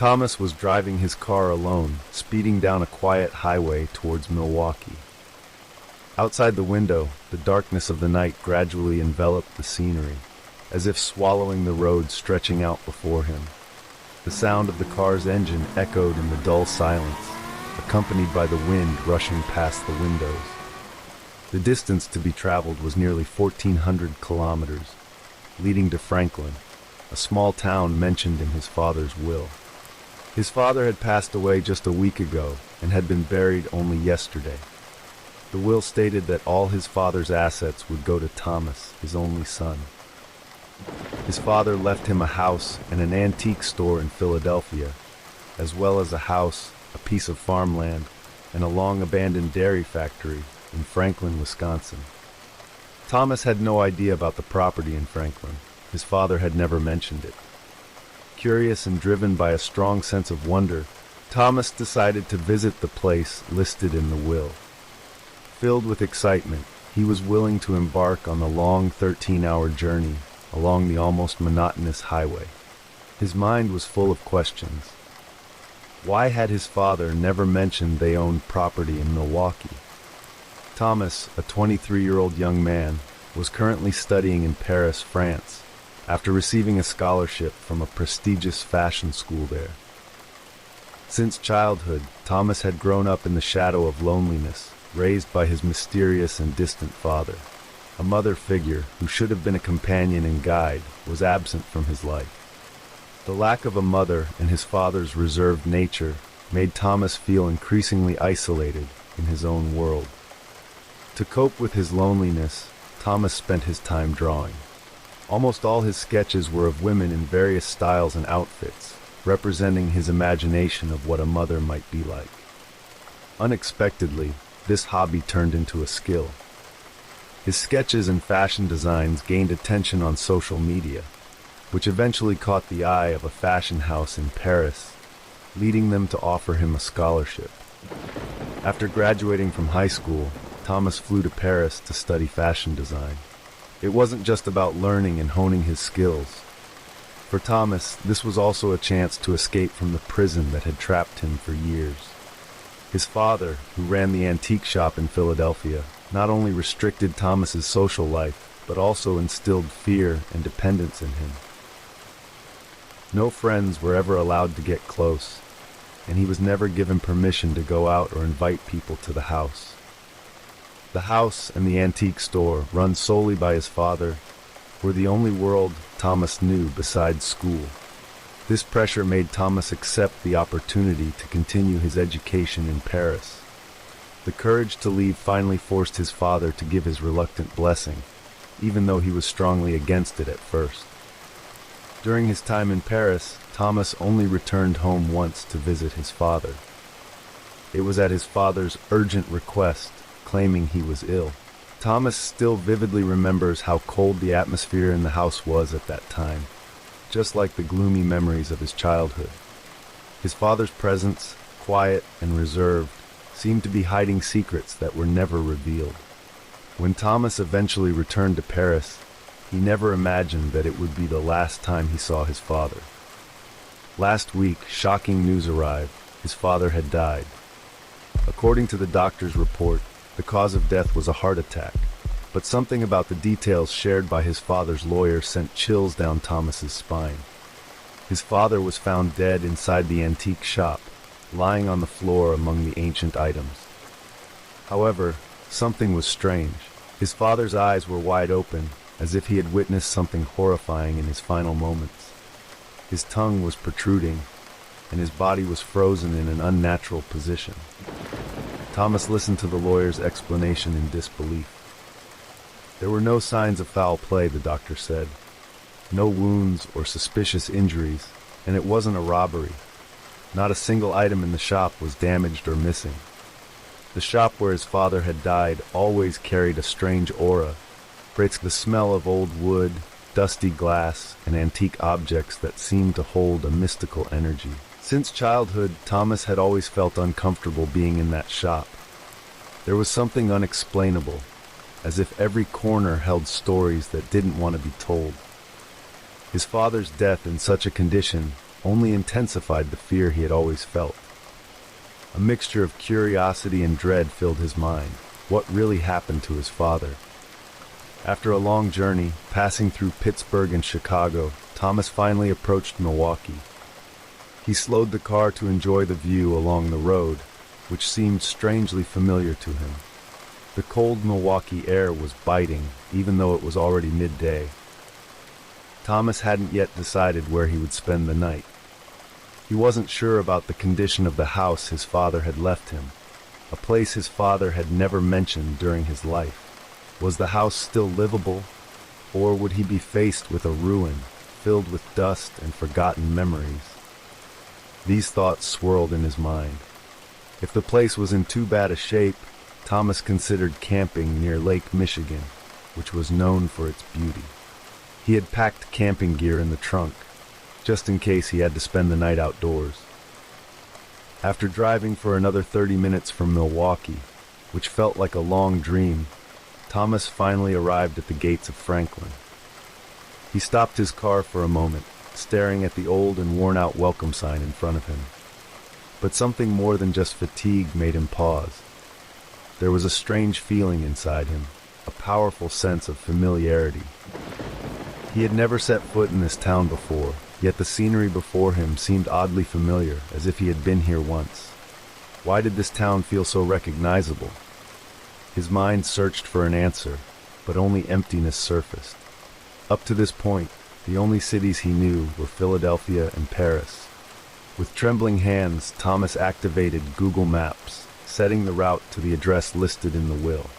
Thomas was driving his car alone, speeding down a quiet highway towards Milwaukee. Outside the window, the darkness of the night gradually enveloped the scenery, as if swallowing the road stretching out before him. The sound of the car's engine echoed in the dull silence, accompanied by the wind rushing past the windows. The distance to be traveled was nearly 1,400 kilometers, leading to Franklin, a small town mentioned in his father's will. His father had passed away just a week ago and had been buried only yesterday. The will stated that all his father's assets would go to Thomas, his only son. His father left him a house and an antique store in Philadelphia, as well as a house, a piece of farmland, and a long-abandoned dairy factory in Franklin, Wisconsin. Thomas had no idea about the property in Franklin. His father had never mentioned it. Curious and driven by a strong sense of wonder, Thomas decided to visit the place listed in the will. Filled with excitement, he was willing to embark on the long 13-hour journey along the almost monotonous highway. His mind was full of questions. Why had his father never mentioned they owned property in Milwaukee? Thomas, a 23-year-old young man, was currently studying in Paris, France, after receiving a scholarship from a prestigious fashion school there. Since childhood, Thomas had grown up in the shadow of loneliness, raised by his mysterious and distant father. A mother figure, who should have been a companion and guide, was absent from his life. The lack of a mother and his father's reserved nature made Thomas feel increasingly isolated in his own world. To cope with his loneliness, Thomas spent his time drawing. Almost all his sketches were of women in various styles and outfits, representing his imagination of what a mother might be like. Unexpectedly, this hobby turned into a skill. His sketches and fashion designs gained attention on social media, which eventually caught the eye of a fashion house in Paris, leading them to offer him a scholarship. After graduating from high school, Thomas flew to Paris to study fashion design. It wasn't just about learning and honing his skills. For Thomas, this was also a chance to escape from the prison that had trapped him for years. His father, who ran the antique shop in Philadelphia, not only restricted Thomas's social life, but also instilled fear and dependence in him. No friends were ever allowed to get close, and he was never given permission to go out or invite people to the house. The house and the antique store, run solely by his father, were the only world Thomas knew besides school. This pressure made Thomas accept the opportunity to continue his education in Paris. The courage to leave finally forced his father to give his reluctant blessing, even though he was strongly against it at first. During his time in Paris, Thomas only returned home once to visit his father. It was at his father's urgent request, claiming he was ill. Thomas still vividly remembers how cold the atmosphere in the house was at that time, just like the gloomy memories of his childhood. His father's presence, quiet and reserved, seemed to be hiding secrets that were never revealed. When Thomas eventually returned to Paris, he never imagined that it would be the last time he saw his father. Last week, shocking news arrived. His father had died. According to the doctor's report, the cause of death was a heart attack, but something about the details shared by his father's lawyer sent chills down Thomas's spine. His father was found dead inside the antique shop, lying on the floor among the ancient items. However, something was strange. His father's eyes were wide open, as if he had witnessed something horrifying in his final moments. His tongue was protruding, and his body was frozen in an unnatural position. Thomas listened to the lawyer's explanation in disbelief. There were no signs of foul play, the doctor said. No wounds or suspicious injuries, and it wasn't a robbery. Not a single item in the shop was damaged or missing. The shop where his father had died always carried a strange aura, the smell of old wood, dusty glass, and antique objects that seemed to hold a mystical energy. Since childhood, Thomas had always felt uncomfortable being in that shop. There was something unexplainable, as if every corner held stories that didn't want to be told. His father's death in such a condition only intensified the fear he had always felt. A mixture of curiosity and dread filled his mind. What really happened to his father? After a long journey, passing through Pittsburgh and Chicago, Thomas finally approached Milwaukee. He slowed the car to enjoy the view along the road, which seemed strangely familiar to him. The cold Milwaukee air was biting, even though it was already midday. Thomas hadn't yet decided where he would spend the night. He wasn't sure about the condition of the house his father had left him, a place his father had never mentioned during his life. Was the house still livable, or would he be faced with a ruin filled with dust and forgotten memories? These thoughts swirled in his mind. If the place was in too bad a shape, Thomas considered camping near Lake Michigan, which was known for its beauty. He had packed camping gear in the trunk, just in case he had to spend the night outdoors. After driving for another 30 minutes from Milwaukee, which felt like a long dream, Thomas finally arrived at the gates of Franklin. He stopped his car for a moment, staring at the old and worn-out welcome sign in front of him. But something more than just fatigue made him pause. There was a strange feeling inside him, a powerful sense of familiarity. He had never set foot in this town before, yet the scenery before him seemed oddly familiar, as if he had been here once. Why did this town feel so recognizable? His mind searched for an answer, but only emptiness surfaced. Up to this point, the only cities he knew were Philadelphia and Paris. With trembling hands, Thomas activated Google Maps, setting the route to the address listed in the will.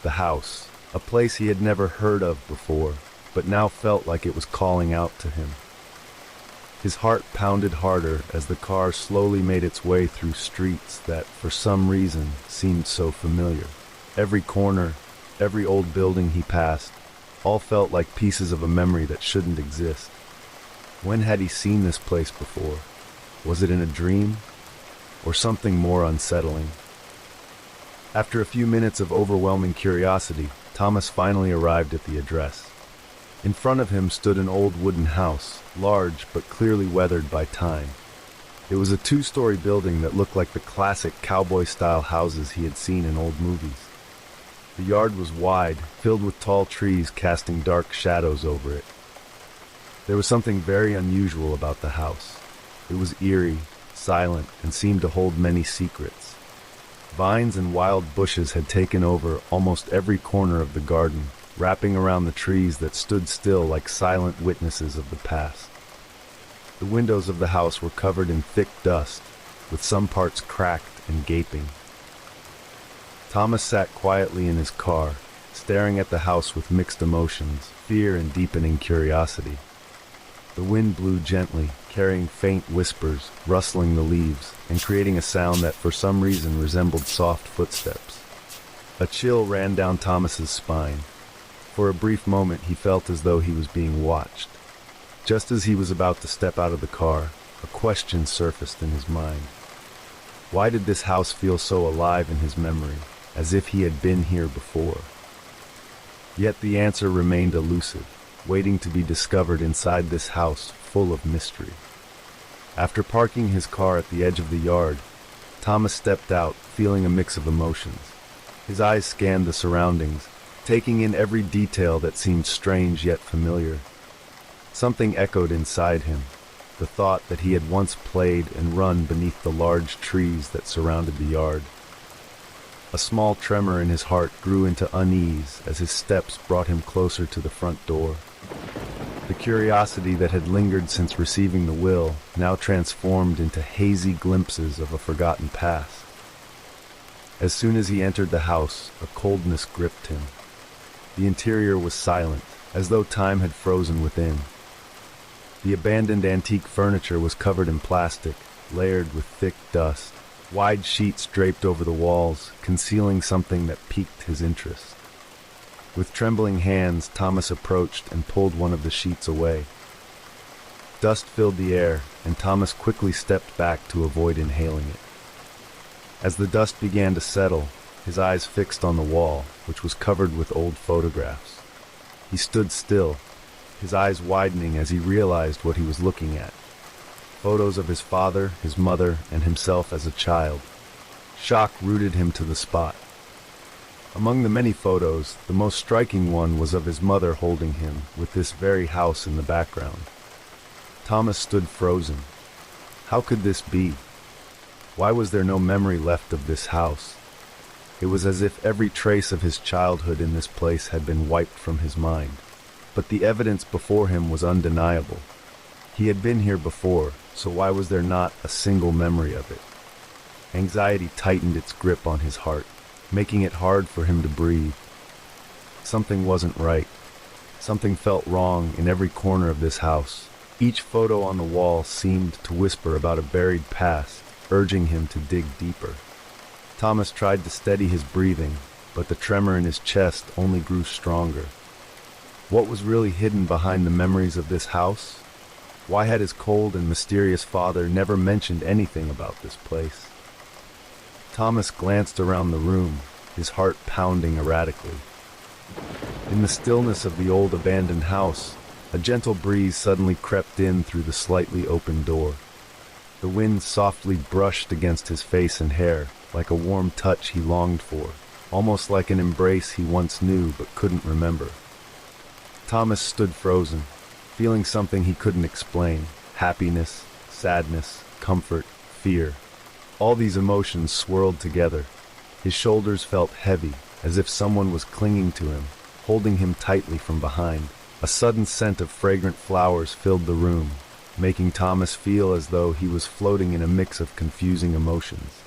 The house, a place he had never heard of before, but now felt like it was calling out to him. His heart pounded harder as the car slowly made its way through streets that, for some reason, seemed so familiar. Every corner, every old building he passed, all felt like pieces of a memory that shouldn't exist. When had he seen this place before? Was it in a dream? Or something more unsettling? After a few minutes of overwhelming curiosity, Thomas finally arrived at the address. In front of him stood an old wooden house, large but clearly weathered by time. It was a two-story building that looked like the classic cowboy-style houses he had seen in old movies. The yard was wide, filled with tall trees casting dark shadows over it. There was something very unusual about the house. It was eerie, silent, and seemed to hold many secrets. Vines and wild bushes had taken over almost every corner of the garden, wrapping around the trees that stood still like silent witnesses of the past. The windows of the house were covered in thick dust, with some parts cracked and gaping. Thomas sat quietly in his car, staring at the house with mixed emotions, fear and deepening curiosity. The wind blew gently, carrying faint whispers, rustling the leaves, and creating a sound that for some reason resembled soft footsteps. A chill ran down Thomas's spine. For a brief moment he felt as though he was being watched. Just as he was about to step out of the car, a question surfaced in his mind. Why did this house feel so alive in his memory, as if he had been here before? Yet the answer remained elusive, waiting to be discovered inside this house full of mystery. After parking his car at the edge of the yard, Thomas stepped out, feeling a mix of emotions. His eyes scanned the surroundings, taking in every detail that seemed strange yet familiar. Something echoed inside him, the thought that he had once played and run beneath the large trees that surrounded the yard. A small tremor in his heart grew into unease as his steps brought him closer to the front door. The curiosity that had lingered since receiving the will now transformed into hazy glimpses of a forgotten past. As soon as he entered the house, a coldness gripped him. The interior was silent, as though time had frozen within. The abandoned antique furniture was covered in plastic, layered with thick dust. Wide sheets draped over the walls, concealing something that piqued his interest. With trembling hands, Thomas approached and pulled one of the sheets away. Dust filled the air, and Thomas quickly stepped back to avoid inhaling it. As the dust began to settle, his eyes fixed on the wall, which was covered with old photographs. He stood still, his eyes widening as he realized what he was looking at. photos of his father, his mother, and himself as a child. Shock rooted him to the spot. Among the many photos, the most striking one was of his mother holding him, with this very house in the background. Thomas stood frozen. How could this be? Why was there no memory left of this house? It was as if every trace of his childhood in this place had been wiped from his mind. But the evidence before him was undeniable. He had been here before, so why was there not a single memory of it? Anxiety tightened its grip on his heart, making it hard for him to breathe. Something wasn't right. Something felt wrong in every corner of this house. Each photo on the wall seemed to whisper about a buried past, urging him to dig deeper. Thomas tried to steady his breathing, but the tremor in his chest only grew stronger. What was really hidden behind the memories of this house? Why had his cold and mysterious father never mentioned anything about this place? Thomas glanced around the room, his heart pounding erratically. In the stillness of the old abandoned house, a gentle breeze suddenly crept in through the slightly open door. The wind softly brushed against his face and hair, like a warm touch he longed for, almost like an embrace he once knew but couldn't remember. Thomas stood frozen, feeling something he couldn't explain: happiness, sadness, comfort, fear. All these emotions swirled together. His shoulders felt heavy, as if someone was clinging to him, holding him tightly from behind. A sudden scent of fragrant flowers filled the room, making Thomas feel as though he was floating in a mix of confusing emotions.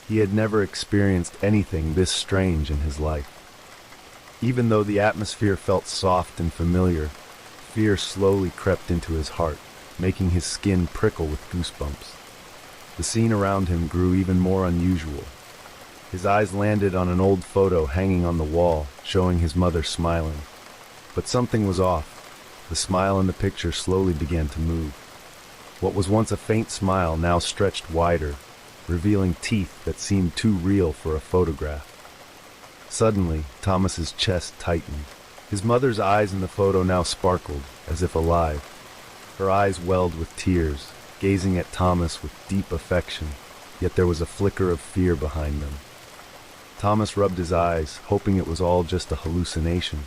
He had never experienced anything this strange in his life. Even though the atmosphere felt soft and familiar, fear slowly crept into his heart, making his skin prickle with goosebumps. The scene around him grew even more unusual. His eyes landed on an old photo hanging on the wall, showing his mother smiling. But something was off. The smile in the picture slowly began to move. What was once a faint smile now stretched wider, revealing teeth that seemed too real for a photograph. Suddenly, Thomas's chest tightened. His mother's eyes in the photo now sparkled, as if alive. Her eyes welled with tears, gazing at Thomas with deep affection, yet there was a flicker of fear behind them. Thomas rubbed his eyes, hoping it was all just a hallucination.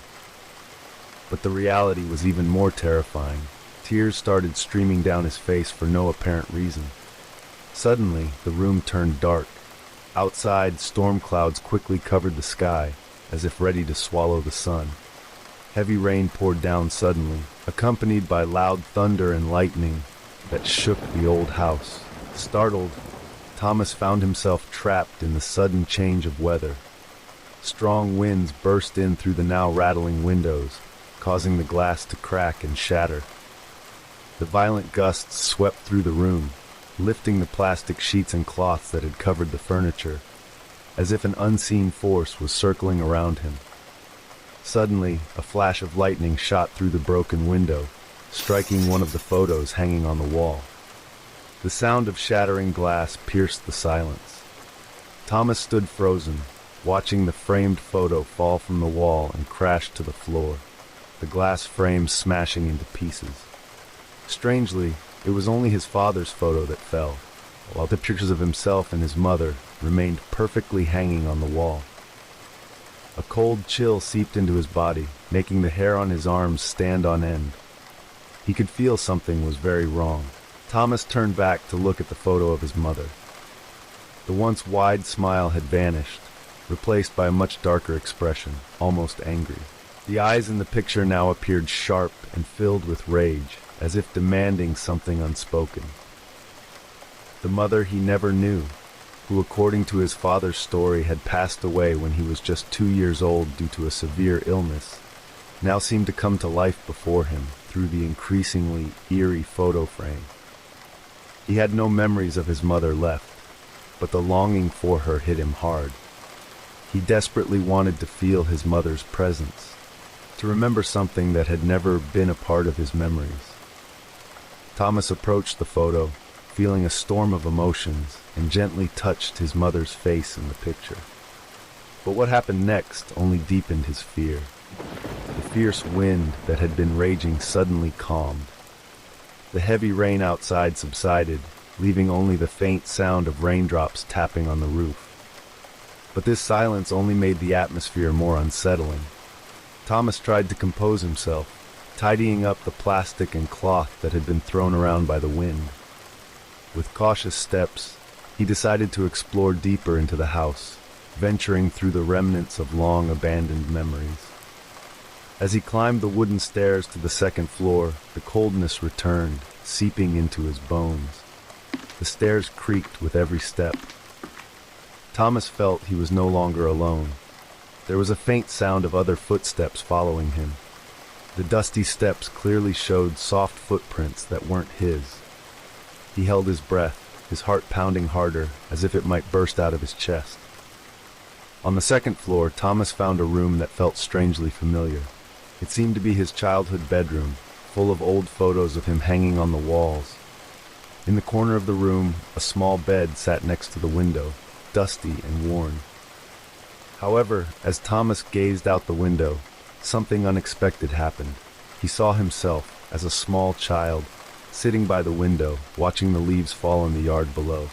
But the reality was even more terrifying. Tears started streaming down his face for no apparent reason. Suddenly, the room turned dark. Outside, storm clouds quickly covered the sky, as if ready to swallow the sun. Heavy rain poured down suddenly, accompanied by loud thunder and lightning that shook the old house. Startled, Thomas found himself trapped in the sudden change of weather. Strong winds burst in through the now rattling windows, causing the glass to crack and shatter. The violent gusts swept through the room, lifting the plastic sheets and cloths that had covered the furniture, as if an unseen force was circling around him. Suddenly, a flash of lightning shot through the broken window, striking one of the photos hanging on the wall. The sound of shattering glass pierced the silence. Thomas stood frozen, watching the framed photo fall from the wall and crash to the floor, the glass frame smashing into pieces. Strangely, it was only his father's photo that fell, while the pictures of himself and his mother remained perfectly hanging on the wall. A cold chill seeped into his body, making the hair on his arms stand on end. He could feel something was very wrong. Thomas turned back to look at the photo of his mother. The once wide smile had vanished, replaced by a much darker expression, almost angry. The eyes in the picture now appeared sharp and filled with rage, as if demanding something unspoken. The mother he never knew, who according to his father's story had passed away when he was just 2 years old due to a severe illness, now seemed to come to life before him through the increasingly eerie photo frame. He had no memories of his mother left, but the longing for her hit him hard. He desperately wanted to feel his mother's presence, to remember something that had never been a part of his memories. Thomas approached the photo, feeling a storm of emotions, and gently touched his mother's face in the picture. But what happened next only deepened his fear. The fierce wind that had been raging suddenly calmed. The heavy rain outside subsided, leaving only the faint sound of raindrops tapping on the roof. But this silence only made the atmosphere more unsettling. Thomas tried to compose himself, tidying up the plastic and cloth that had been thrown around by the wind. With cautious steps, he decided to explore deeper into the house, venturing through the remnants of long abandoned memories. As he climbed the wooden stairs to the second floor, the coldness returned, seeping into his bones. The stairs creaked with every step. Thomas felt he was no longer alone. There was a faint sound of other footsteps following him. The dusty steps clearly showed soft footprints that weren't his. He held his breath, his heart pounding harder, as if it might burst out of his chest. On the second floor, Thomas found a room that felt strangely familiar. It seemed to be his childhood bedroom, full of old photos of him hanging on the walls. In the corner of the room, a small bed sat next to the window, dusty and worn. However, as Thomas gazed out the window, something unexpected happened. He saw himself, as a small child, sitting by the window, watching the leaves fall in the yard below.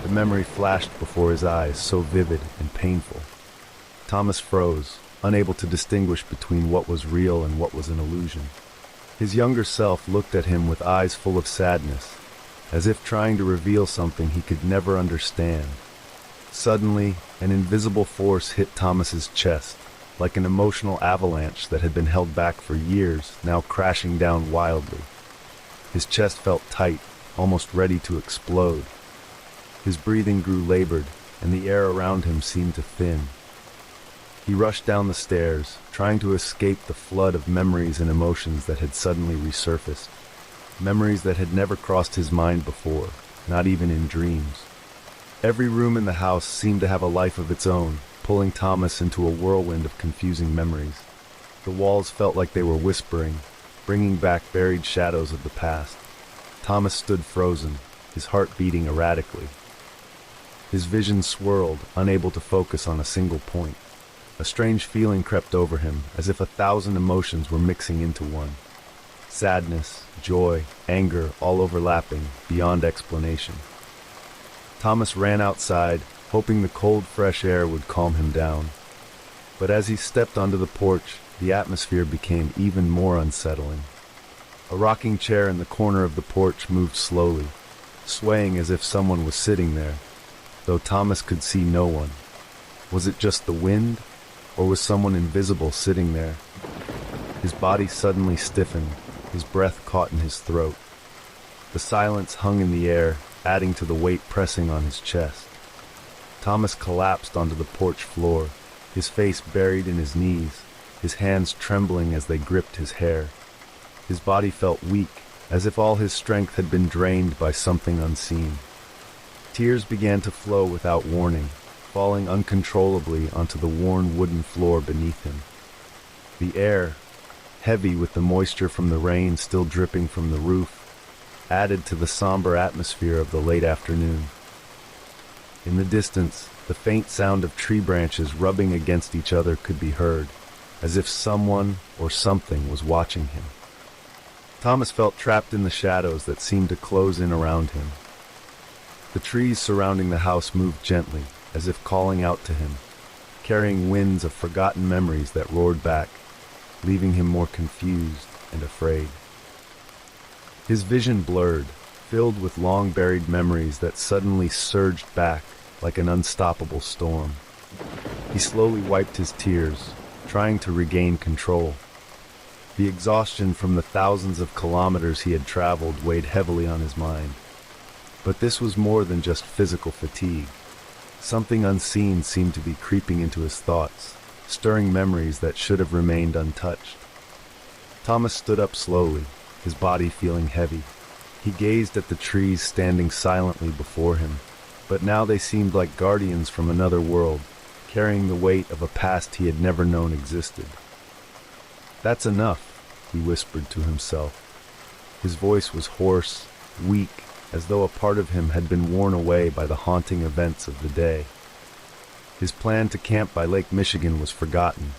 The memory flashed before his eyes, so vivid and painful. Thomas froze, unable to distinguish between what was real and what was an illusion. His younger self looked at him with eyes full of sadness, as if trying to reveal something he could never understand. Suddenly, an invisible force hit Thomas's chest, like an emotional avalanche that had been held back for years, now crashing down wildly. His chest felt tight, almost ready to explode. His breathing grew labored, and the air around him seemed to thin. He rushed down the stairs, trying to escape the flood of memories and emotions that had suddenly resurfaced. Memories that had never crossed his mind before, not even in dreams. Every room in the house seemed to have a life of its own, pulling Thomas into a whirlwind of confusing memories. The walls felt like they were whispering, bringing back buried shadows of the past. Thomas stood frozen, his heart beating erratically. His vision swirled, unable to focus on a single point. A strange feeling crept over him, as if 1,000 emotions were mixing into one. Sadness, joy, anger, all overlapping, beyond explanation. Thomas ran outside, hoping the cold, fresh air would calm him down. But as he stepped onto the porch, the atmosphere became even more unsettling. A rocking chair in the corner of the porch moved slowly, swaying as if someone was sitting there, though Thomas could see no one. Was it just the wind, or was someone invisible sitting there? His body suddenly stiffened, his breath caught in his throat. The silence hung in the air, adding to the weight pressing on his chest. Thomas collapsed onto the porch floor, his face buried in his knees, his hands trembling as they gripped his hair. His body felt weak, as if all his strength had been drained by something unseen. Tears began to flow without warning, falling uncontrollably onto the worn wooden floor beneath him. The air, heavy with the moisture from the rain still dripping from the roof, added to the somber atmosphere of the late afternoon. In the distance, the faint sound of tree branches rubbing against each other could be heard, as if someone or something was watching him. Thomas felt trapped in the shadows that seemed to close in around him. The trees surrounding the house moved gently, as if calling out to him, carrying winds of forgotten memories that roared back, leaving him more confused and afraid. His vision blurred, filled with long-buried memories that suddenly surged back like an unstoppable storm. He slowly wiped his tears, trying to regain control. The exhaustion from the thousands of kilometers he had traveled weighed heavily on his mind. But this was more than just physical fatigue. Something unseen seemed to be creeping into his thoughts, stirring memories that should have remained untouched. Thomas stood up slowly, his body feeling heavy. He gazed at the trees standing silently before him, but now they seemed like guardians from another world, carrying the weight of a past he had never known existed. "That's enough," he whispered to himself. His voice was hoarse, weak, as though a part of him had been worn away by the haunting events of the day. His plan to camp by Lake Michigan was forgotten.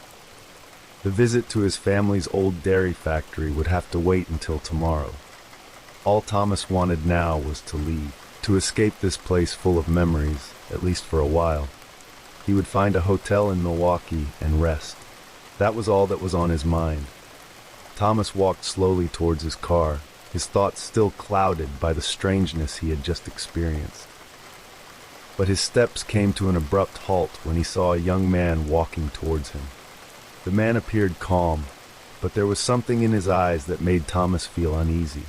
The visit to his family's old dairy factory would have to wait until tomorrow. All Thomas wanted now was to leave, to escape this place full of memories, at least for a while. He would find a hotel in Milwaukee and rest. That was all that was on his mind. Thomas walked slowly towards his car, his thoughts still clouded by the strangeness he had just experienced. But his steps came to an abrupt halt when he saw a young man walking towards him. The man appeared calm, but there was something in his eyes that made Thomas feel uneasy.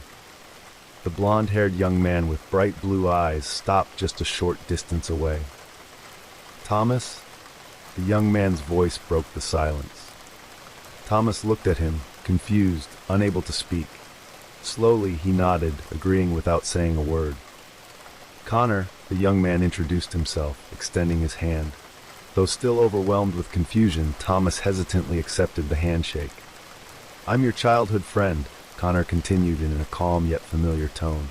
The blonde-haired young man with bright blue eyes stopped just a short distance away. "Thomas?" The young man's voice broke the silence. Thomas looked at him, confused, unable to speak. Slowly he nodded, agreeing without saying a word. "Connor," the young man introduced himself, extending his hand. Though still overwhelmed with confusion, Thomas hesitantly accepted the handshake. "I'm your childhood friend," Connor continued in a calm yet familiar tone.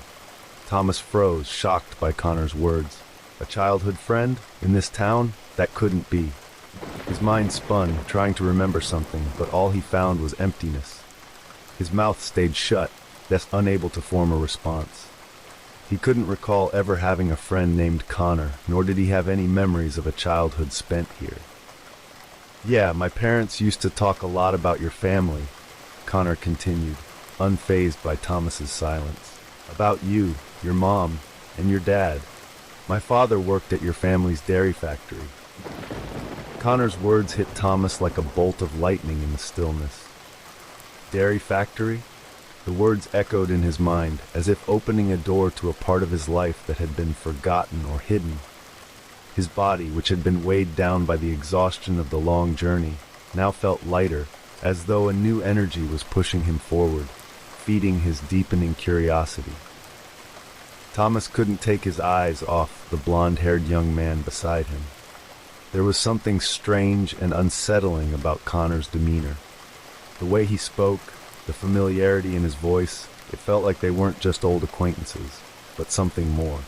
Thomas froze, shocked by Connor's words. A childhood friend? In this town? That couldn't be. His mind spun, trying to remember something, but all he found was emptiness. His mouth stayed shut, thus unable to form a response. He couldn't recall ever having a friend named Connor, nor did he have any memories of a childhood spent here. "Yeah, my parents used to talk a lot about your family," Connor continued, unfazed by Thomas's silence. "About you, your mom, and your dad. My father worked at your family's dairy factory." Connor's words hit Thomas like a bolt of lightning in the stillness. Dairy factory? The words echoed in his mind, as if opening a door to a part of his life that had been forgotten or hidden. His body, which had been weighed down by the exhaustion of the long journey, now felt lighter, as though a new energy was pushing him forward, feeding his deepening curiosity. Thomas couldn't take his eyes off the blonde-haired young man beside him. There was something strange and unsettling about Connor's demeanor. The way he spoke, the familiarity in his voice, it felt like they weren't just old acquaintances, but something more.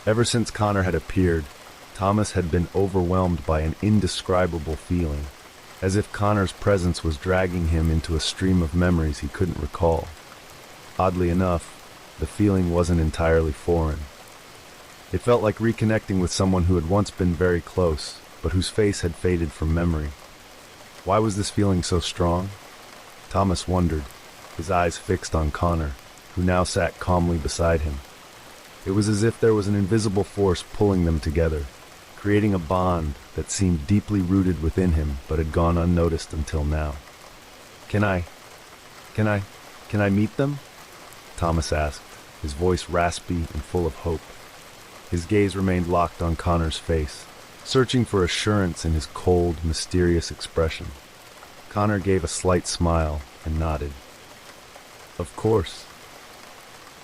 Ever since Connor had appeared, Thomas had been overwhelmed by an indescribable feeling, as if Connor's presence was dragging him into a stream of memories he couldn't recall. Oddly enough, the feeling wasn't entirely foreign. It felt like reconnecting with someone who had once been very close, but whose face had faded from memory. Why was this feeling so strong? Thomas wondered, his eyes fixed on Connor, who now sat calmly beside him. It was as if there was an invisible force pulling them together, creating a bond that seemed deeply rooted within him but had gone unnoticed until now. Can I meet them?" Thomas asked, his voice raspy and full of hope. His gaze remained locked on Connor's face, searching for assurance in his cold, mysterious expression. Connor gave a slight smile and nodded. "Of course."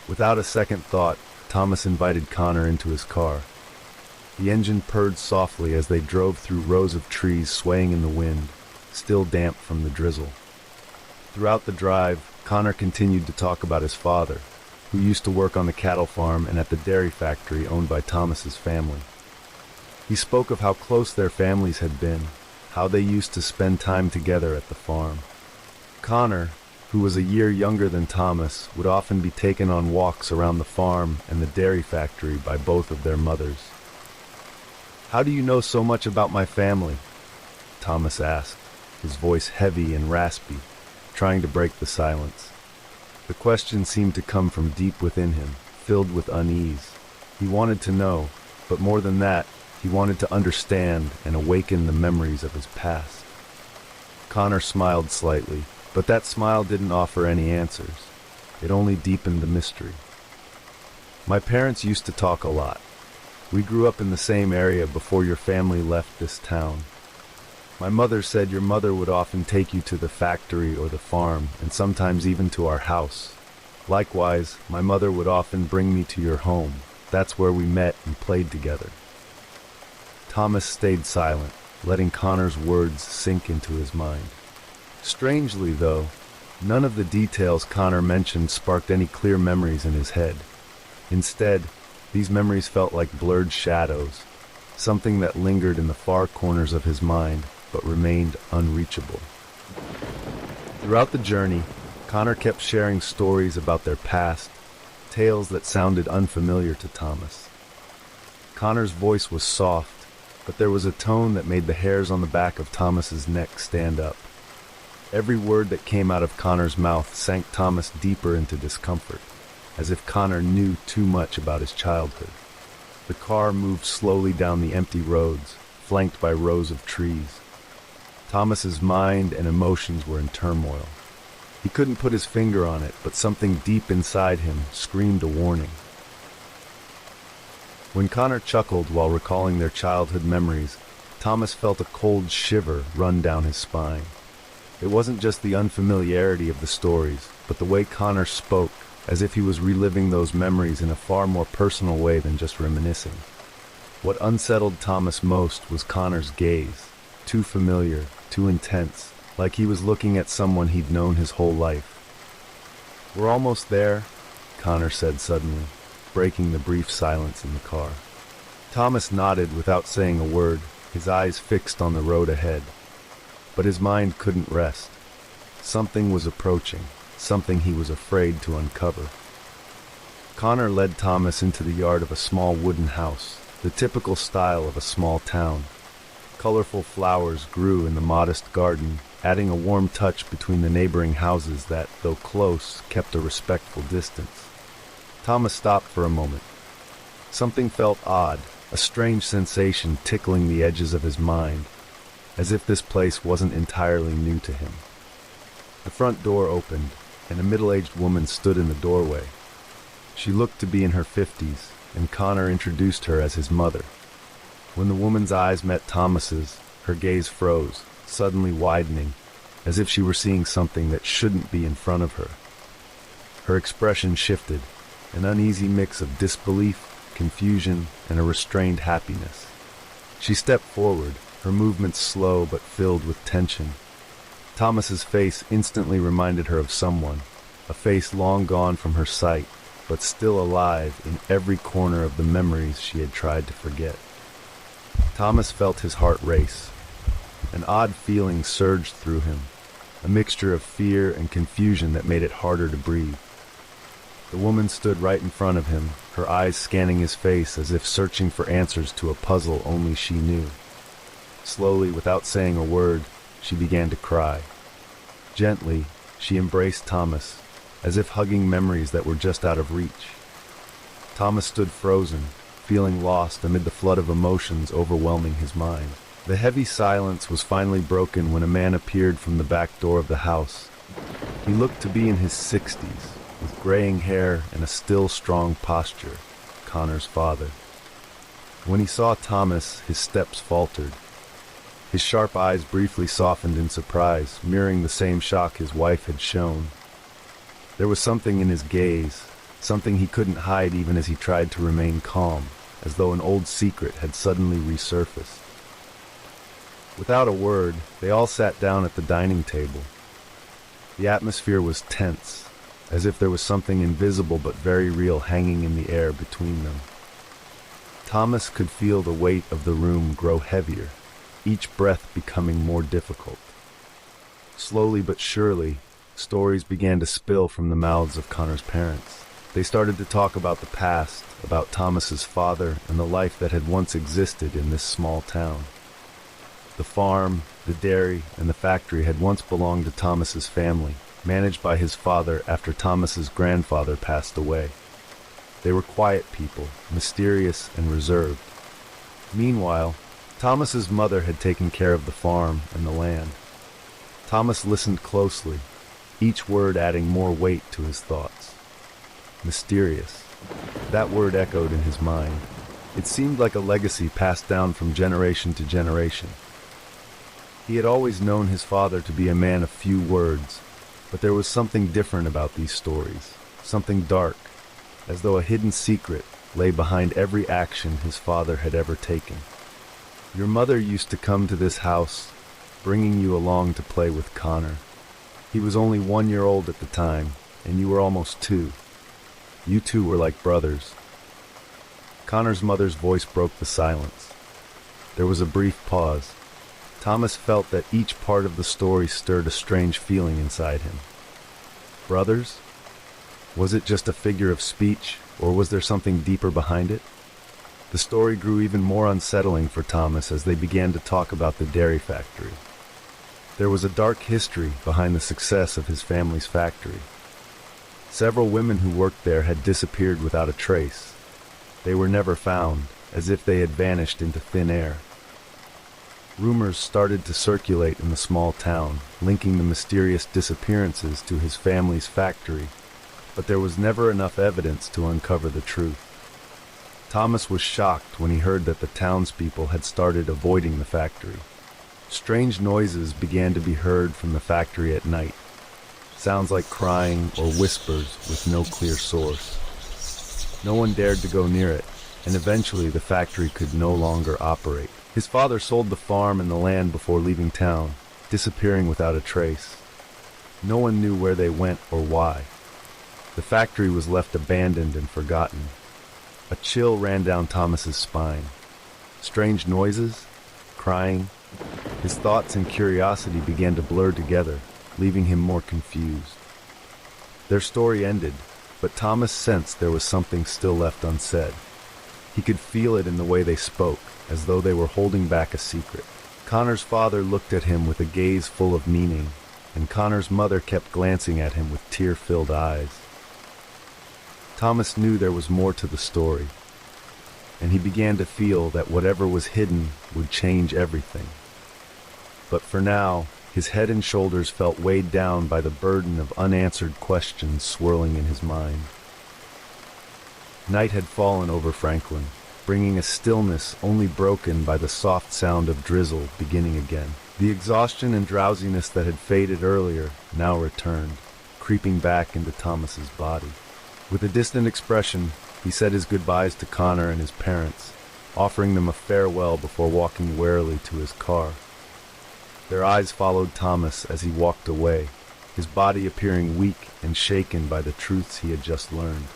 Without a second thought, Thomas invited Connor into his car. The engine purred softly as they drove through rows of trees swaying in the wind, still damp from the drizzle. Throughout the drive, Connor continued to talk about his father, who used to work on the cattle farm and at the dairy factory owned by Thomas's family. He spoke of how close their families had been, how they used to spend time together at the farm. Connor, who was a year younger than Thomas, would often be taken on walks around the farm and the dairy factory by both of their mothers. "How do you know so much about my family?" Thomas asked, his voice heavy and raspy, trying to break the silence. The question seemed to come from deep within him, filled with unease. He wanted to know, but more than that, he wanted to understand and awaken the memories of his past. Connor smiled slightly, but that smile didn't offer any answers. It only deepened the mystery. "My parents used to talk a lot. We grew up in the same area before your family left this town. My mother said your mother would often take you to the factory or the farm, and sometimes even to our house. Likewise, my mother would often bring me to your home. That's where we met and played together." Thomas stayed silent, letting Connor's words sink into his mind. Strangely, though, none of the details Connor mentioned sparked any clear memories in his head. Instead, these memories felt like blurred shadows, something that lingered in the far corners of his mind, but remained unreachable. Throughout the journey, Connor kept sharing stories about their past, tales that sounded unfamiliar to Thomas. Connor's voice was soft, but there was a tone that made the hairs on the back of Thomas's neck stand up. Every word that came out of Connor's mouth sank Thomas deeper into discomfort, as if Connor knew too much about his childhood. The car moved slowly down the empty roads, flanked by rows of trees. Thomas's mind and emotions were in turmoil. He couldn't put his finger on it, but something deep inside him screamed a warning. When Connor chuckled while recalling their childhood memories, Thomas felt a cold shiver run down his spine. It wasn't just the unfamiliarity of the stories, but the way Connor spoke, as if he was reliving those memories in a far more personal way than just reminiscing. What unsettled Thomas most was Connor's gaze, too familiar, too intense, like he was looking at someone he'd known his whole life. "We're almost there," Connor said suddenly, breaking the brief silence in the car. Thomas nodded without saying a word, his eyes fixed on the road ahead. But his mind couldn't rest. Something was approaching, something he was afraid to uncover. Connor led Thomas into the yard of a small wooden house, the typical style of a small town. Colorful flowers grew in the modest garden, adding a warm touch between the neighboring houses that, though close, kept a respectful distance. Thomas stopped for a moment. Something felt odd, a strange sensation tickling the edges of his mind, as if this place wasn't entirely new to him. The front door opened, and a middle-aged woman stood in the doorway. She looked to be in her 50s, and Connor introduced her as his mother. When the woman's eyes met Thomas's, her gaze froze, suddenly widening, as if she were seeing something that shouldn't be in front of her. Her expression shifted, an uneasy mix of disbelief, confusion, and a restrained happiness. She stepped forward, her movements slow but filled with tension. Thomas's face instantly reminded her of someone, a face long gone from her sight, but still alive in every corner of the memories she had tried to forget. Thomas felt his heart race. An odd feeling surged through him, a mixture of fear and confusion that made it harder to breathe. The woman stood right in front of him, her eyes scanning his face as if searching for answers to a puzzle only she knew. Slowly, without saying a word, she began to cry. Gently, she embraced Thomas, as if hugging memories that were just out of reach. Thomas stood frozen, feeling lost amid the flood of emotions overwhelming his mind. The heavy silence was finally broken when a man appeared from the back door of the house. He looked to be in his 60s, with graying hair and a still strong posture, Connor's father. When he saw Thomas, his steps faltered. His sharp eyes briefly softened in surprise, mirroring the same shock his wife had shown. There was something in his gaze, something he couldn't hide even as he tried to remain calm, as though an old secret had suddenly resurfaced. Without a word, they all sat down at the dining table. The atmosphere was tense, as if there was something invisible but very real hanging in the air between them. Thomas could feel the weight of the room grow heavier, each breath becoming more difficult. Slowly but surely, stories began to spill from the mouths of Connor's parents. They started to talk about the past, about Thomas's father, and the life that had once existed in this small town. The farm, the dairy, and the factory had once belonged to Thomas's family, managed by his father after Thomas's grandfather passed away. They were quiet people, mysterious and reserved. Meanwhile, Thomas's mother had taken care of the farm and the land. Thomas listened closely, each word adding more weight to his thoughts. Mysterious. That word echoed in his mind. It seemed like a legacy passed down from generation to generation. He had always known his father to be a man of few words, but there was something different about these stories, something dark, as though a hidden secret lay behind every action his father had ever taken. Your mother used to come to this house, bringing you along to play with Connor. He was only 1 year old at the time, and you were almost 2. You two were like brothers. Connor's mother's voice broke the silence. There was a brief pause. Thomas felt that each part of the story stirred a strange feeling inside him. Brothers? Was it just a figure of speech, or was there something deeper behind it? The story grew even more unsettling for Thomas as they began to talk about the dairy factory. There was a dark history behind the success of his family's factory. Several women who worked there had disappeared without a trace. They were never found, as if they had vanished into thin air. Rumors started to circulate in the small town, linking the mysterious disappearances to his family's factory, but there was never enough evidence to uncover the truth. Thomas was shocked when he heard that the townspeople had started avoiding the factory. Strange noises began to be heard from the factory at night. Sounds like crying or whispers with no clear source. No one dared to go near it, and eventually the factory could no longer operate. His father sold the farm and the land before leaving town, disappearing without a trace. No one knew where they went or why. The factory was left abandoned and forgotten. A chill ran down Thomas's spine. Strange noises, crying. His thoughts and curiosity began to blur together, leaving him more confused. Their story ended, but Thomas sensed there was something still left unsaid. He could feel it in the way they spoke, as though they were holding back a secret. Connor's father looked at him with a gaze full of meaning, and Connor's mother kept glancing at him with tear-filled eyes. Thomas knew there was more to the story, and he began to feel that whatever was hidden would change everything. But for now, his head and shoulders felt weighed down by the burden of unanswered questions swirling in his mind. Night had fallen over Franklin, bringing a stillness only broken by the soft sound of drizzle beginning again. The exhaustion and drowsiness that had faded earlier now returned, creeping back into Thomas's body. With a distant expression, he said his goodbyes to Connor and his parents, offering them a farewell before walking warily to his car. Their eyes followed Thomas as he walked away, his body appearing weak and shaken by the truths he had just learned.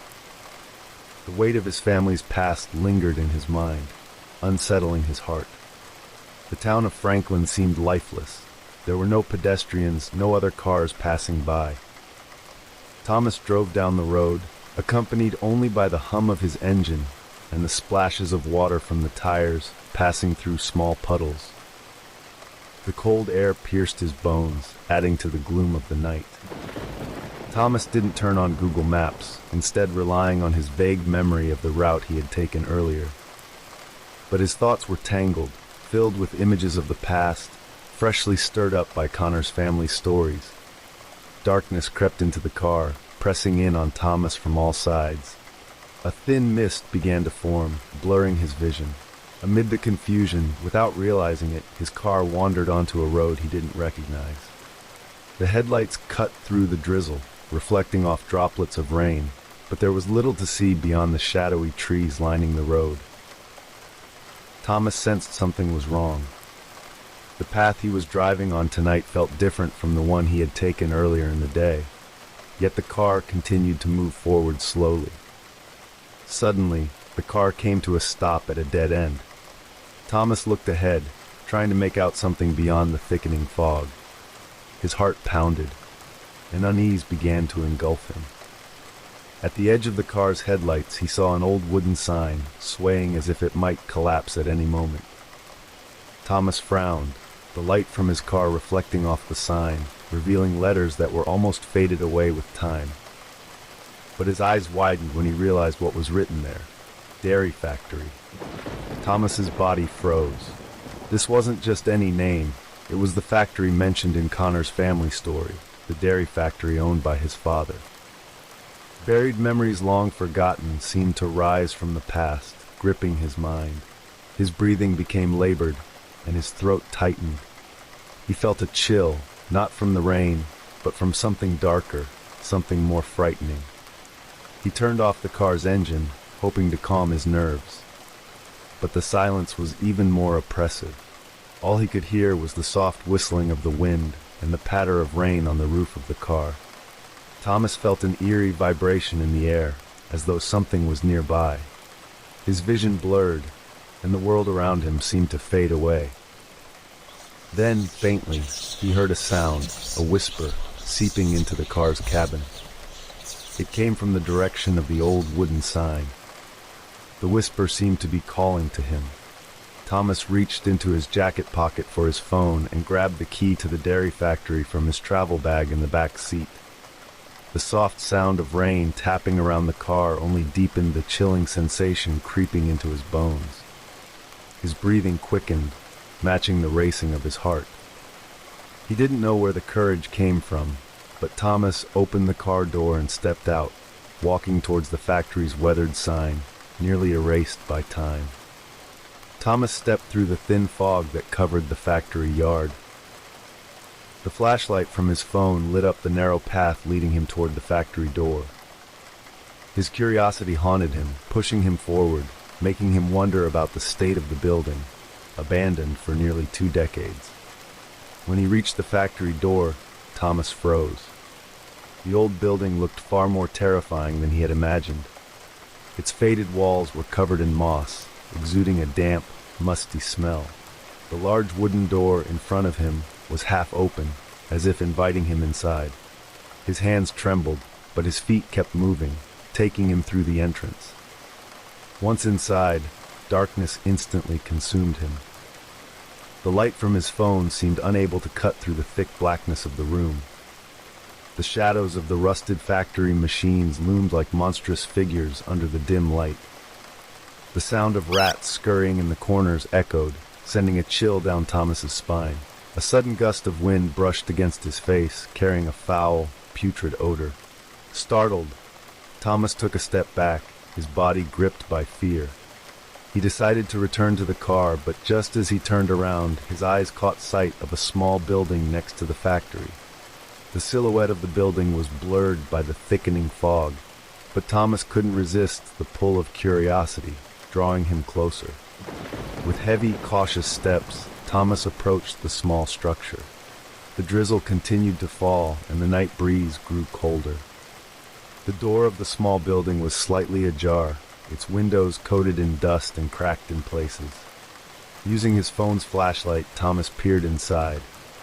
The weight of his family's past lingered in his mind, unsettling his heart. The town of Franklin seemed lifeless. There were no pedestrians, no other cars passing by. Thomas drove down the road, accompanied only by the hum of his engine and the splashes of water from the tires passing through small puddles. The cold air pierced his bones, adding to the gloom of the night. Thomas didn't turn on Google Maps, instead relying on his vague memory of the route he had taken earlier. But his thoughts were tangled, filled with images of the past, freshly stirred up by Connor's family stories. Darkness crept into the car, pressing in on Thomas from all sides. A thin mist began to form, blurring his vision. Amid the confusion, without realizing it, his car wandered onto a road he didn't recognize. The headlights cut through the drizzle, reflecting off droplets of rain, but there was little to see beyond the shadowy trees lining the road. Thomas sensed something was wrong. The path he was driving on tonight felt different from the one he had taken earlier in the day, yet the car continued to move forward slowly. Suddenly, the car came to a stop at a dead end. Thomas looked ahead, trying to make out something beyond the thickening fog. His heart pounded. An unease began to engulf him. At the edge of the car's headlights, he saw an old wooden sign, swaying as if it might collapse at any moment. Thomas frowned, the light from his car reflecting off the sign, revealing letters that were almost faded away with time. But his eyes widened when he realized what was written there. Dairy Factory. Thomas's body froze. This wasn't just any name. It was the factory mentioned in Connor's family story, the dairy factory owned by his father. Buried memories long forgotten seemed to rise from the past, gripping his mind. His breathing became labored, and his throat tightened. He felt a chill, not from the rain, but from something darker, something more frightening. He turned off the car's engine, hoping to calm his nerves. But the silence was even more oppressive. All he could hear was the soft whistling of the wind and the patter of rain on the roof of the car. Thomas felt an eerie vibration in the air, as though something was nearby. His vision blurred, and the world around him seemed to fade away. Then, faintly, he heard a sound, a whisper, seeping into the car's cabin. It came from the direction of the old wooden sign. The whisper seemed to be calling to him. Thomas reached into his jacket pocket for his phone and grabbed the key to the dairy factory from his travel bag in the back seat. The soft sound of rain tapping around the car only deepened the chilling sensation creeping into his bones. His breathing quickened, matching the racing of his heart. He didn't know where the courage came from, but Thomas opened the car door and stepped out, walking towards the factory's weathered sign, nearly erased by time. Thomas stepped through the thin fog that covered the factory yard. The flashlight from his phone lit up the narrow path leading him toward the factory door. His curiosity haunted him, pushing him forward, making him wonder about the state of the building, abandoned for nearly 2 decades. When he reached the factory door, Thomas froze. The old building looked far more terrifying than he had imagined. Its faded walls were covered in moss, exuding a damp, musty smell. The large wooden door in front of him was half open, as if inviting him inside. His hands trembled, but his feet kept moving, taking him through the entrance. Once inside, darkness instantly consumed him. The light from his phone seemed unable to cut through the thick blackness of the room. The shadows of the rusted factory machines loomed like monstrous figures under the dim light. The sound of rats scurrying in the corners echoed, sending a chill down Thomas's spine. A sudden gust of wind brushed against his face, carrying a foul, putrid odor. Startled, Thomas took a step back, his body gripped by fear. He decided to return to the car, but just as he turned around, his eyes caught sight of a small building next to the factory. The silhouette of the building was blurred by the thickening fog, but Thomas couldn't resist the pull of curiosity, drawing him closer. With heavy, cautious steps, Thomas approached the small structure. The drizzle continued to fall, and the night breeze grew colder. The door of the small building was slightly ajar, its windows coated in dust and cracked in places. Using his phone's flashlight, Thomas peered inside.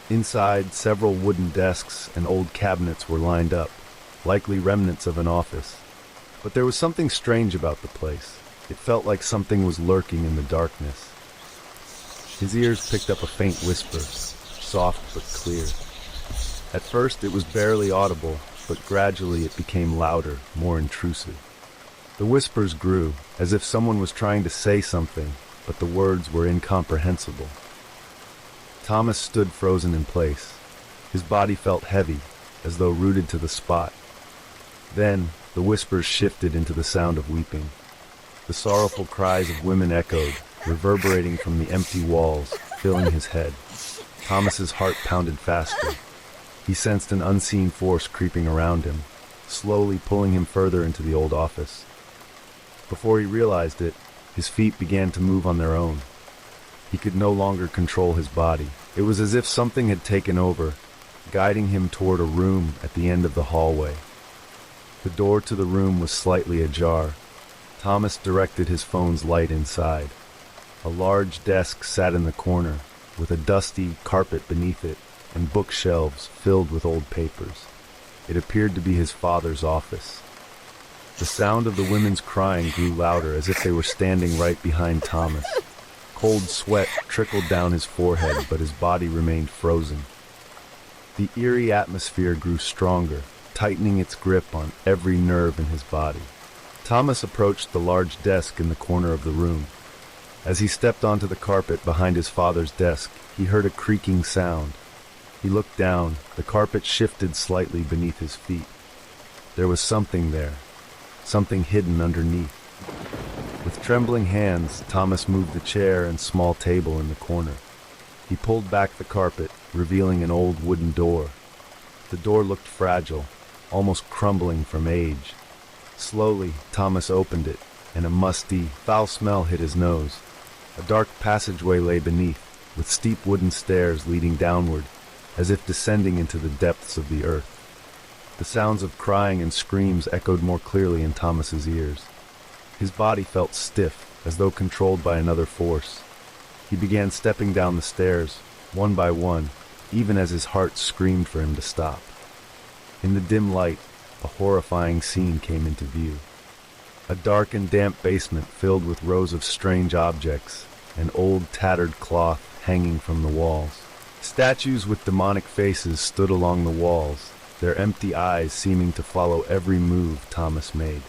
Inside, several wooden desks and old cabinets were lined up, likely remnants of an office. But there was something strange about the place. It felt like something was lurking in the darkness. His ears picked up a faint whisper, soft but clear. At first it was barely audible, but gradually it became louder, more intrusive. The whispers grew, as if someone was trying to say something, but the words were incomprehensible. Thomas stood frozen in place. His body felt heavy, as though rooted to the spot. Then, the whispers shifted into the sound of weeping. The sorrowful cries of women echoed, reverberating from the empty walls, filling his head. Thomas's heart pounded faster. He sensed an unseen force creeping around him, slowly pulling him further into the old office. Before he realized it, his feet began to move on their own. He could no longer control his body. It was as if something had taken over, guiding him toward a room at the end of the hallway. The door to the room was slightly ajar. Thomas directed his phone's light inside. A large desk sat in the corner, with a dusty carpet beneath it and bookshelves filled with old papers. It appeared to be his father's office. The sound of the women's crying grew louder, as if they were standing right behind Thomas. Cold sweat trickled down his forehead, but his body remained frozen. The eerie atmosphere grew stronger, tightening its grip on every nerve in his body. Thomas approached the large desk in the corner of the room. As he stepped onto the carpet behind his father's desk, he heard a creaking sound. He looked down. The carpet shifted slightly beneath his feet. There was something there, something hidden underneath. With trembling hands, Thomas moved the chair and small table in the corner. He pulled back the carpet, revealing an old wooden door. The door looked fragile, almost crumbling from age. Slowly, Thomas opened it, and a musty, foul smell hit his nose. A dark passageway lay beneath, with steep wooden stairs leading downward, as if descending into the depths of the earth. The sounds of crying and screams echoed more clearly in Thomas's ears. His body felt stiff, as though controlled by another force. He began stepping down the stairs, one by one, even as his heart screamed for him to stop. In the dim light, a horrifying scene came into view. A dark and damp basement filled with rows of strange objects and old tattered cloth hanging from the walls. Statues with demonic faces stood along the walls, their empty eyes seeming to follow every move Thomas made.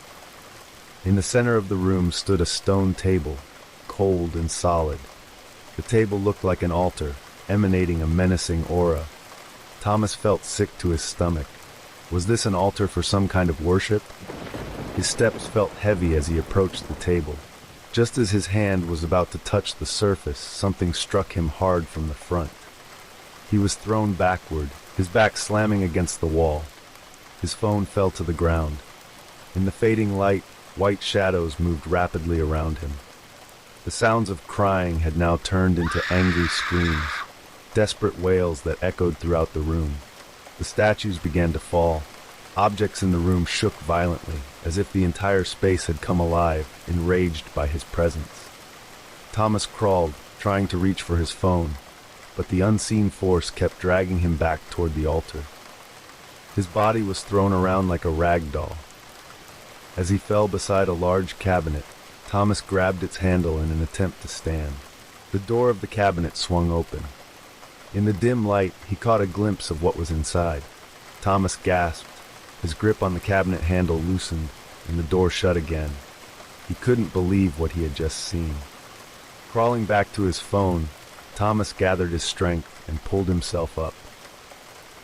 In the center of the room stood a stone table, cold and solid. The table looked like an altar, emanating a menacing aura. Thomas felt sick to his stomach. Was this an altar for some kind of worship? His steps felt heavy as he approached the table. Just as his hand was about to touch the surface, something struck him hard from the front. He was thrown backward, his back slamming against the wall. His phone fell to the ground. In the fading light, white shadows moved rapidly around him. The sounds of crying had now turned into angry screams, desperate wails that echoed throughout the room. The statues began to fall. Objects in the room shook violently, as if the entire space had come alive, enraged by his presence. Thomas crawled, trying to reach for his phone, but the unseen force kept dragging him back toward the altar. His body was thrown around like a rag doll. As he fell beside a large cabinet, Thomas grabbed its handle in an attempt to stand. The door of the cabinet swung open. In the dim light, he caught a glimpse of what was inside. Thomas gasped. His grip on the cabinet handle loosened, and the door shut again. He couldn't believe what he had just seen. Crawling back to his phone, Thomas gathered his strength and pulled himself up.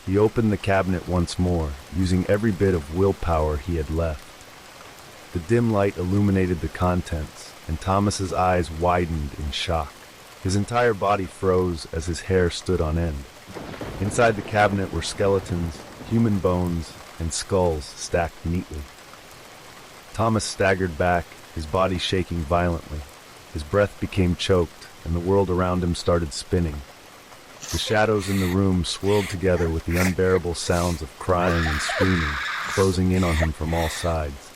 He opened the cabinet once more, using every bit of willpower he had left. The dim light illuminated the contents, and Thomas's eyes widened in shock. His entire body froze as his hair stood on end. Inside the cabinet were skeletons, human bones, and skulls stacked neatly. Thomas staggered back, his body shaking violently. His breath became choked, and the world around him started spinning. The shadows in the room swirled together with the unbearable sounds of crying and screaming, closing in on him from all sides.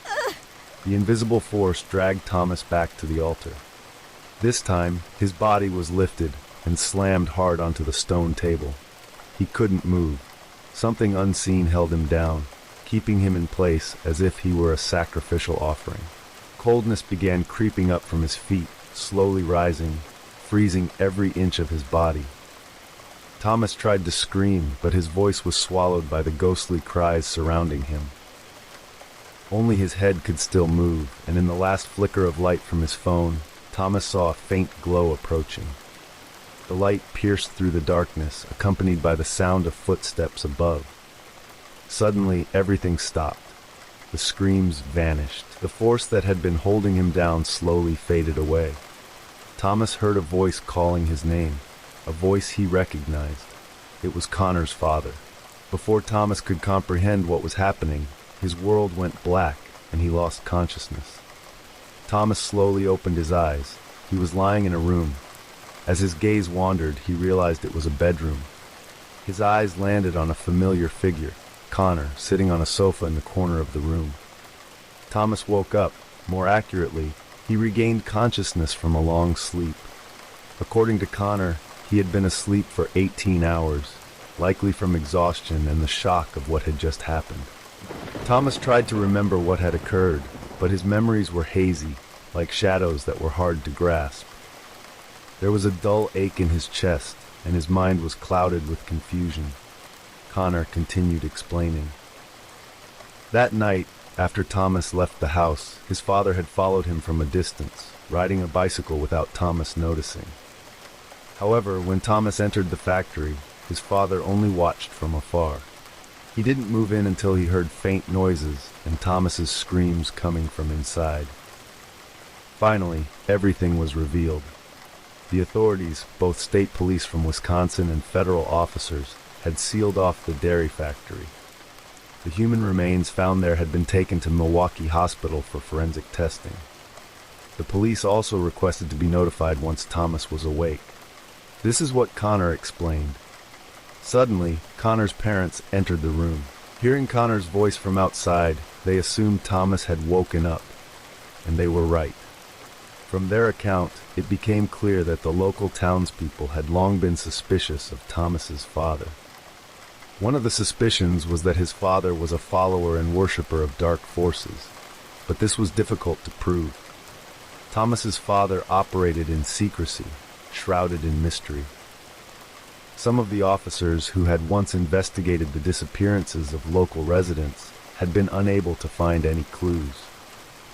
The invisible force dragged Thomas back to the altar. This time, his body was lifted and slammed hard onto the stone table. He couldn't move. Something unseen held him down, keeping him in place as if he were a sacrificial offering. Coldness began creeping up from his feet, slowly rising, freezing every inch of his body. Thomas tried to scream, but his voice was swallowed by the ghostly cries surrounding him. Only his head could still move, and in the last flicker of light from his phone, Thomas saw a faint glow approaching. The light pierced through the darkness, accompanied by the sound of footsteps above. Suddenly, everything stopped. The screams vanished. The force that had been holding him down slowly faded away. Thomas heard a voice calling his name, a voice he recognized. It was Connor's father. Before Thomas could comprehend what was happening, his world went black, and he lost consciousness. Thomas slowly opened his eyes. He was lying in a room. As his gaze wandered, he realized it was a bedroom. His eyes landed on a familiar figure, Connor, sitting on a sofa in the corner of the room. Thomas woke up. More accurately, he regained consciousness from a long sleep. According to Connor, he had been asleep for 18 hours, likely from exhaustion and the shock of what had just happened. Thomas tried to remember what had occurred, but his memories were hazy, like shadows that were hard to grasp. There was a dull ache in his chest, and his mind was clouded with confusion. Connor continued explaining. That night, after Thomas left the house, his father had followed him from a distance, riding a bicycle without Thomas noticing. However, when Thomas entered the factory, his father only watched from afar. He didn't move in until he heard faint noises and Thomas's screams coming from inside. Finally, everything was revealed. The authorities, both state police from Wisconsin and federal officers, had sealed off the dairy factory. The human remains found there had been taken to Milwaukee Hospital for forensic testing. The police also requested to be notified once Thomas was awake. This is what Connor explained. Suddenly, Connor's parents entered the room. Hearing Connor's voice from outside, they assumed Thomas had woken up, and they were right. From their account, it became clear that the local townspeople had long been suspicious of Thomas's father. One of the suspicions was that his father was a follower and worshiper of dark forces, but this was difficult to prove. Thomas's father operated in secrecy, shrouded in mystery. Some of the officers who had once investigated the disappearances of local residents had been unable to find any clues.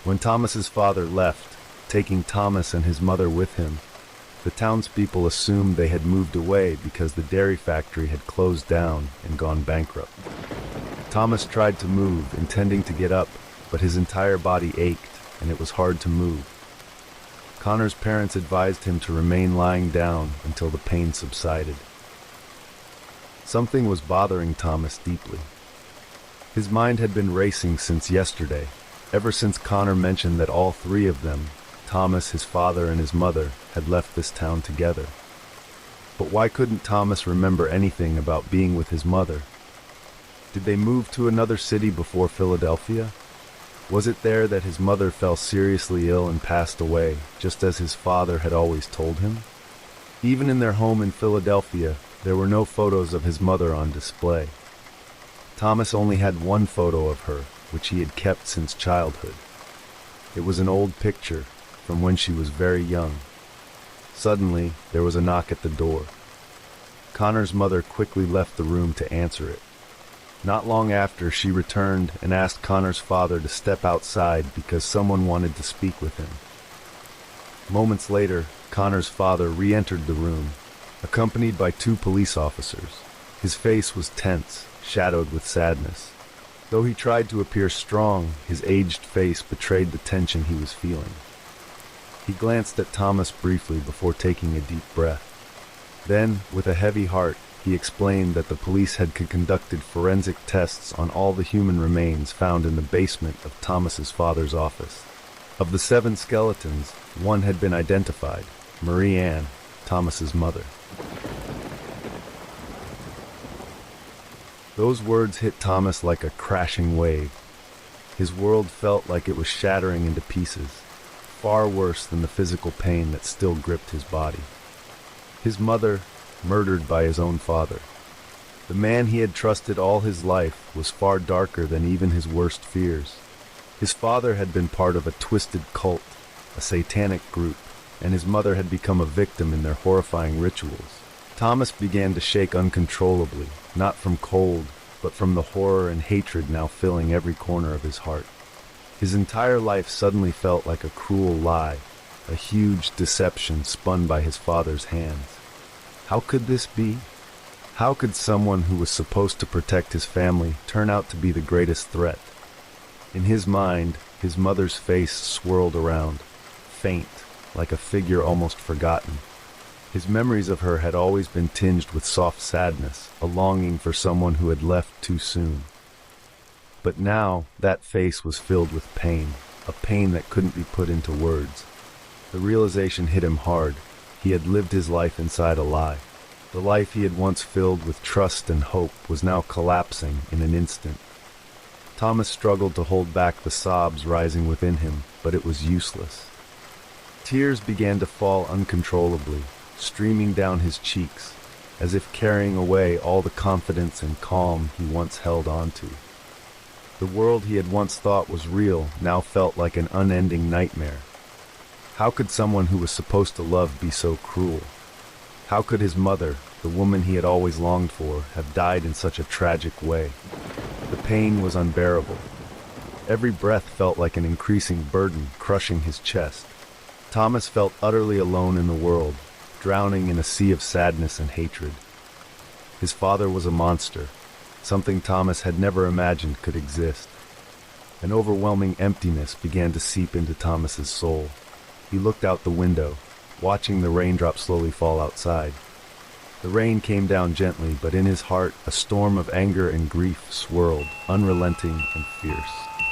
When Thomas's father left, taking Thomas and his mother with him, the townspeople assumed they had moved away because the dairy factory had closed down and gone bankrupt. Thomas tried to move, intending to get up, but his entire body ached and it was hard to move. Connor's parents advised him to remain lying down until the pain subsided. Something was bothering Thomas deeply. His mind had been racing since yesterday, ever since Connor mentioned that all three of them, Thomas, his father, and his mother, had left this town together. But why couldn't Thomas remember anything about being with his mother? Did they move to another city before Philadelphia? Was it there that his mother fell seriously ill and passed away, just as his father had always told him? Even in their home in Philadelphia, there were no photos of his mother on display. Thomas only had one photo of her, which he had kept since childhood. It was an old picture from when she was very young. Suddenly, there was a knock at the door. Connor's mother quickly left the room to answer it. Not long after, she returned and asked Connor's father to step outside because someone wanted to speak with him. Moments later, Connor's father re-entered the room, accompanied by two police officers. His face was tense, shadowed with sadness. Though he tried to appear strong, his aged face betrayed the tension he was feeling. He glanced at Thomas briefly before taking a deep breath. Then, with a heavy heart, he explained that the police had conducted forensic tests on all the human remains found in the basement of Thomas's father's office. Of the 7 skeletons, 1 had been identified, Marie Ann, Thomas's mother. Those words hit Thomas like a crashing wave. His world felt like it was shattering into pieces, far worse than the physical pain that still gripped his body. His mother, murdered by his own father. The man he had trusted all his life was far darker than even his worst fears. His father had been part of a twisted cult, a satanic group, and his mother had become a victim in their horrifying rituals. Thomas began to shake uncontrollably, not from cold, but from the horror and hatred now filling every corner of his heart. His entire life suddenly felt like a cruel lie, a huge deception spun by his father's hands. How could this be? How could someone who was supposed to protect his family turn out to be the greatest threat? In his mind, his mother's face swirled around, faint, like a figure almost forgotten. His memories of her had always been tinged with soft sadness, a longing for someone who had left too soon. But now, that face was filled with pain, a pain that couldn't be put into words. The realization hit him hard. He had lived his life inside a lie. The life he had once filled with trust and hope was now collapsing in an instant. Thomas struggled to hold back the sobs rising within him, but it was useless. Tears began to fall uncontrollably, streaming down his cheeks, as if carrying away all the confidence and calm he once held onto. The world he had once thought was real now felt like an unending nightmare. How could someone who was supposed to love be so cruel? How could his mother, the woman he had always longed for, have died in such a tragic way? The pain was unbearable. Every breath felt like an increasing burden crushing his chest. Thomas felt utterly alone in the world, drowning in a sea of sadness and hatred. His father was a monster, something Thomas had never imagined could exist. An overwhelming emptiness began to seep into Thomas's soul. He looked out the window, watching the raindrops slowly fall outside. The rain came down gently, but in his heart a storm of anger and grief swirled, unrelenting and fierce.